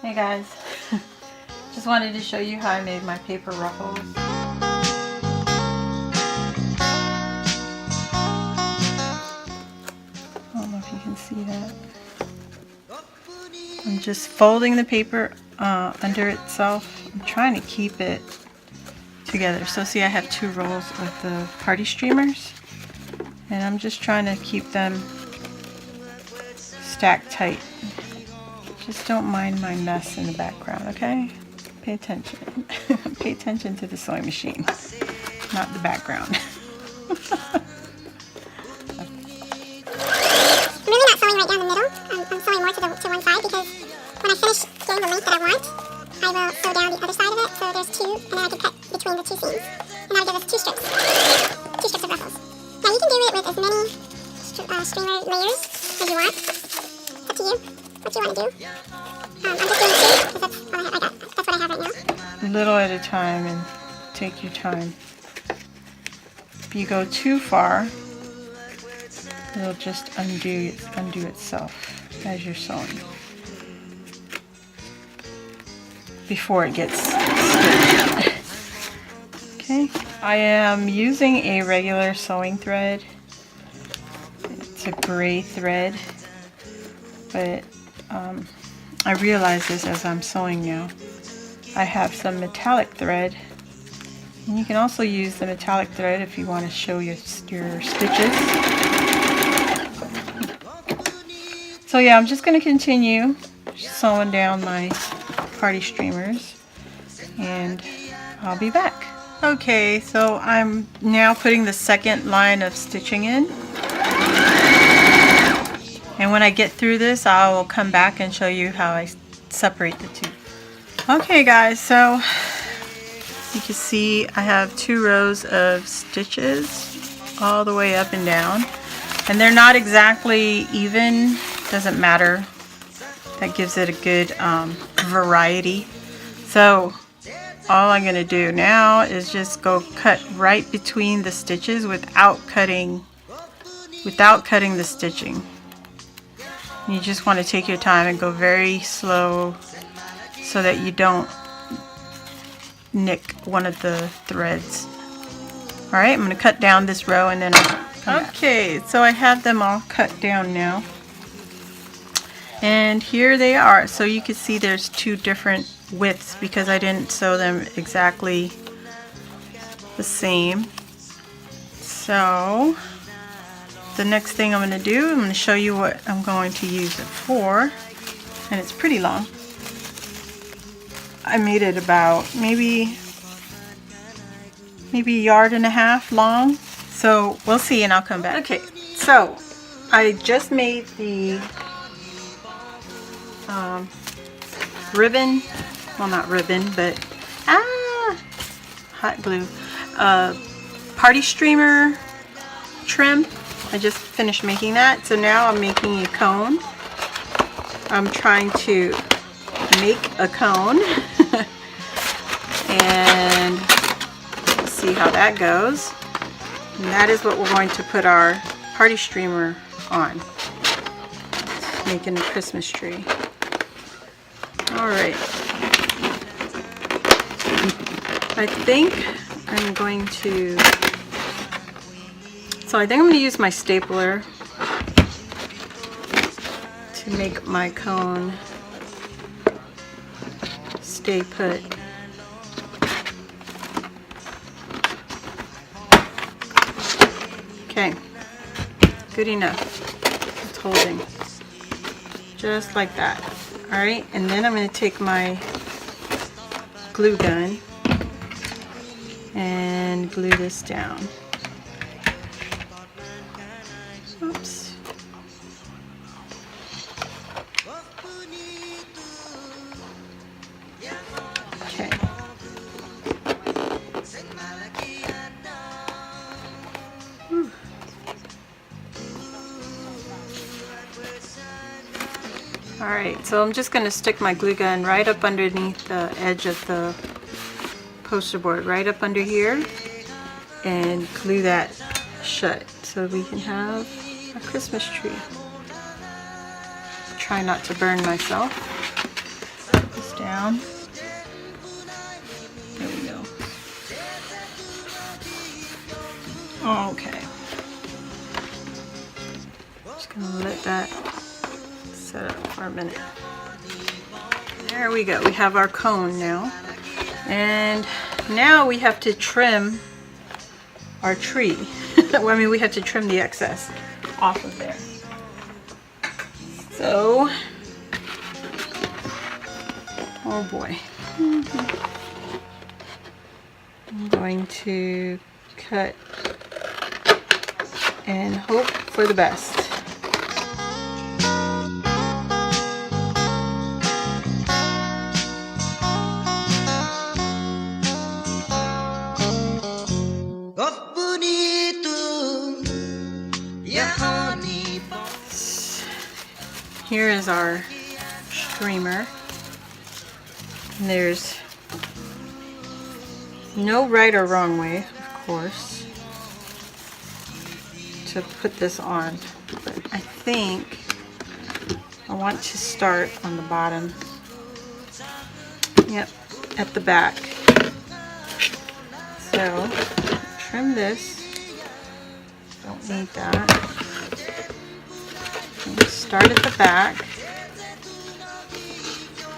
Hey guys, just wanted to show you how I made my paper ruffles. I don't know if you can see that. I'm just folding the paper under itself. I'm trying to keep it together. So see, I have two rolls of the party streamers, and I'm just trying to keep them stacked tight. Just don't mind my mess in the background, okay? Pay attention. Pay attention to the sewing machine, not the background. I'm really not sewing right down the middle. I'm sewing more to one side because when I finish getting the length that I want, I will sew down the other side of it. So there's two, and then I can cut between the two seams. And that'll give us two strips of ruffles. Now you can do it with as many streamer layers as you want. It's up to you. What you want to do. I'm just doing two because that's all I got. That's what I have right now. A little at a time, and take your time. If you go too far, it'll just undo itself as you're sewing before it gets stitched. Okay, I am using a regular sewing thread. It's a gray thread, but I realize this as I'm sewing now. I have some metallic thread, and you can also use the metallic thread if you want to show your stitches. So yeah, I'm just going to continue sewing down my party streamers, and I'll be back. Okay, so I'm now putting the second line of stitching in. And when I get through this, I will come back and show you how I separate the two. Okay guys, so you can see I have 2 rows of stitches all the way up and down. And they're not exactly even, doesn't matter. That gives it a good variety. So all I'm going to do now is just go cut right between the stitches without cutting the stitching. You just want to take your time and go very slow so that you don't nick one of the threads. Alright, I'm going to cut down this row and then I'll come back. Okay, so I have them all cut down now. And here they are. So you can see there's 2 different widths because I didn't sew them exactly the same. So the next thing I'm going to do, I'm going to show you what I'm going to use it for, and it's pretty long. I made it about maybe a yard and a half long, so we'll see and I'll come back. Okay, so I just made the ribbon, well not ribbon, but hot glue, party streamer trim. I just finished making that, so now I'm making a cone. I'm trying to make a cone and see how that goes. And that is what we're going to put our party streamer on. Making a Christmas tree. Alright. I think I'm going to use my stapler to make my cone stay put. Okay, good enough. It's holding. Just like that. Alright, and then I'm going to take my glue gun and glue this down. Oops. Okay. Alright, so I'm just going to stick my glue gun right up underneath the edge of the poster board, right up under here, and glue that shut so we can have a Christmas tree. Try not to burn myself. around. There we go. Okay. Just gonna let that set up for a minute. There we go. We have our cone now. And now we have to trim our tree. Well, I mean, we have to trim the excess off of there. So, oh boy. I'm going to cut and hope for the best. Here is our streamer. And there's no right or wrong way, of course, to put this on. But I think I want to start on the bottom. Yep, at the back. So, trim this. Don't need that. Start at the back.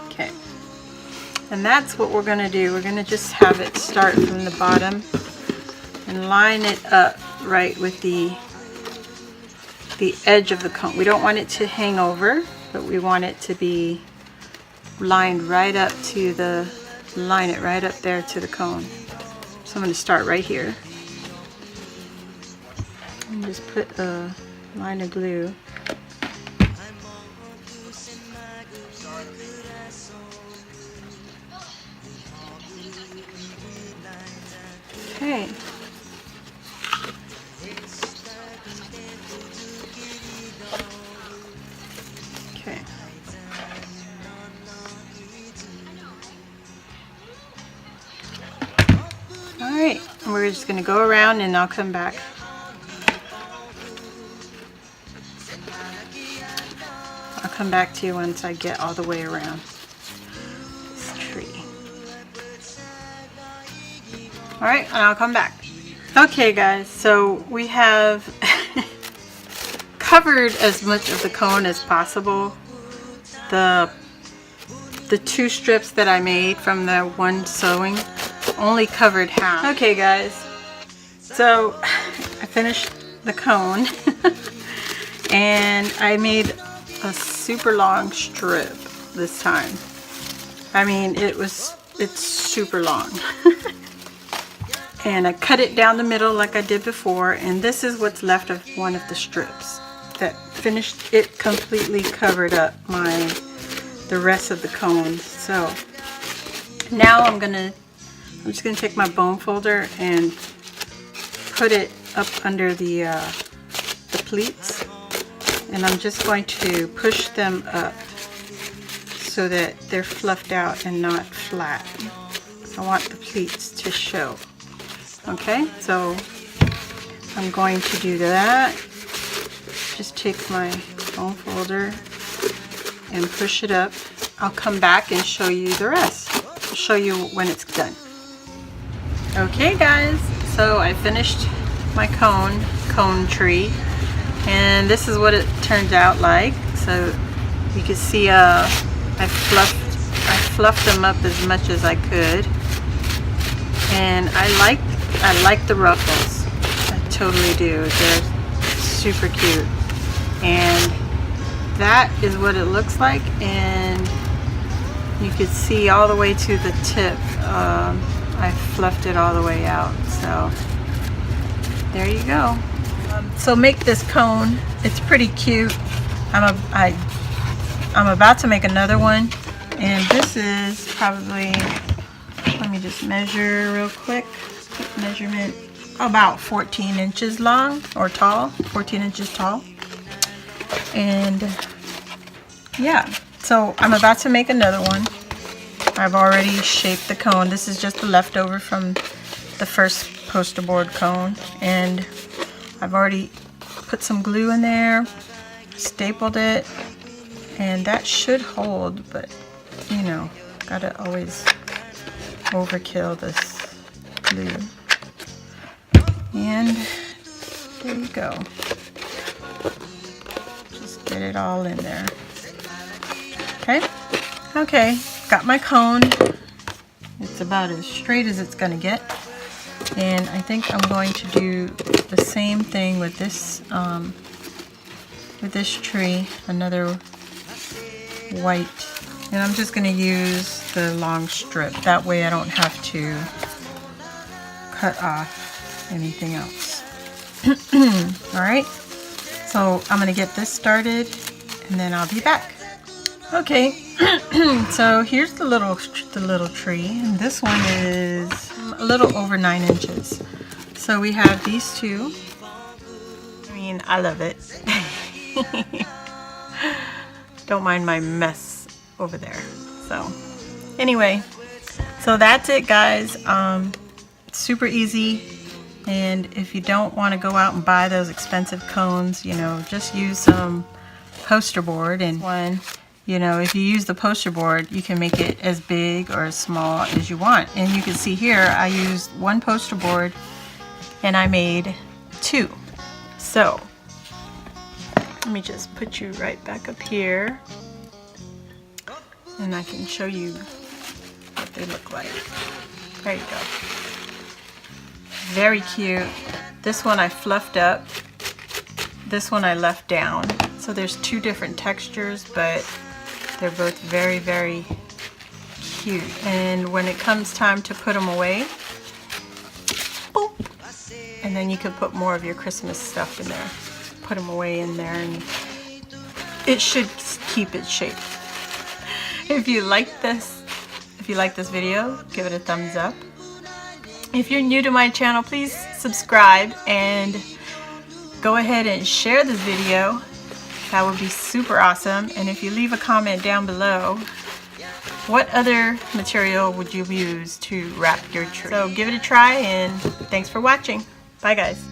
Okay. And that's what we're going to do. We're going to just have it start from the bottom and line it up right with the edge of the cone. We don't want it to hang over, but we want it to be lined right up to the, line it right up there to the cone. So I'm going to start right here. And just put a line of glue. Okay. Okay. All right, we're just going to go around and I'll come back. I'll come back to you once I get all the way around this tree. All right, and I'll come back. Okay guys, so we have covered as much of the cone as possible. The two strips that I made from the one sewing only covered half. Okay guys, so I finished the cone and I made a super long strip this time. I mean, it's super long. And I cut it down the middle like I did before, and this is what's left of one of the strips that finished. It completely covered up the rest of the cone. So now I'm just gonna take my bone folder and put it up under the pleats, and I'm just going to push them up so that they're fluffed out and not flat. I want the pleats to show. Okay, so I'm going to do that. Just take my bone folder and push it up. I'll come back and show you the rest. I'll show you when it's done. Okay guys, so I finished my cone tree, and this is what it turned out like. So you can see I fluffed them up as much as I could, and I like the ruffles. I totally do. They're super cute, and that is what it looks like. And you can see all the way to the tip. I fluffed it all the way out. So there you go. So make this cone. It's pretty cute. I'm about to make another one, and this is probably, let me just measure real quick. Measurement about 14 inches long or tall, 14 inches tall. And yeah, so I'm about to make another one. I've already shaped the cone. This is just the leftover from the first poster board cone, and I've already put some glue in there, stapled it, and that should hold, but you know, Gotta always overkill this glue. And there you go. Just get it all in there. Okay? Okay, got my cone. It's about as straight as it's gonna get. And I think I'm going to do the same thing with this tree, another white. And I'm just gonna use the long strip. That way I don't have to cut off anything else. Alright, so I'm gonna get this started and then I'll be back. Okay, so here's the little tree, and this one is a little over 9 inches. So we have these two. I mean, I love it. Don't mind my mess over there. So anyway, so that's it, guys. Super easy. And if you don't want to go out and buy those expensive cones, you know, just use some poster board. And one, you know, if you use the poster board, you can make it as big or as small as you want. And you can see here, I used one poster board and I made 2. So let me just put you right back up here and I can show you what they look like. There you go. Very cute. This one I fluffed up. This one I left down. So there's 2 different textures, but they're both very, very cute. And when it comes time to put them away, boop, and then you can put more of your Christmas stuff in there. Put them away in there and it should keep its shape. If you like this video, give it a thumbs up. If you're new to my channel, please subscribe and go ahead and share this video. That would be super awesome. And if you leave a comment down below, what other material would you use to wrap your tree? So give it a try and thanks for watching. Bye guys.